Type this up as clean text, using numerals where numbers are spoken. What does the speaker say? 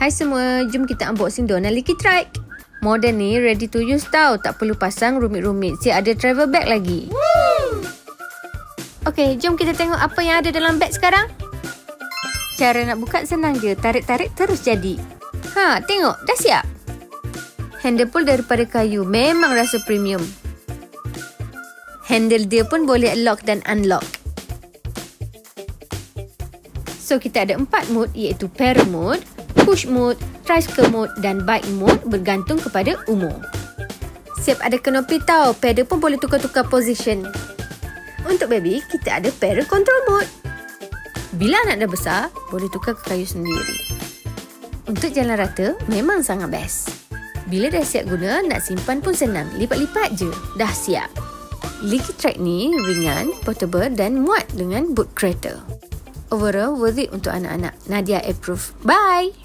Hai semua, jom kita unboxing Donna Leaky Trike. Model ni ready to use tau, tak perlu pasang rumit-rumit. Siap ada travel bag lagi. Okey, jom kita tengok apa yang ada dalam bag sekarang. Cara nak buka senang je, tarik-tarik terus jadi. Tengok, dah siap. Handle pun daripada kayu, memang rasa premium. Handle dia pun boleh lock dan unlock. So, kita ada 4 mode iaitu para mode, push mode, tricycle mode dan bike mode bergantung kepada umur. Siap ada kanopi tau, pedal pun boleh tukar-tukar position. Untuk baby, kita ada para control mode. Bila anak dah besar, boleh tukar ke kayu sendiri. Untuk jalan rata, memang sangat best. Bila dah siap guna, nak simpan pun senang. Lipat-lipat je, dah siap. Leaky Trike ni ringan, portable dan muat dengan boot kereta. Overall, worth it untuk anak-anak. Nadia approve. Bye!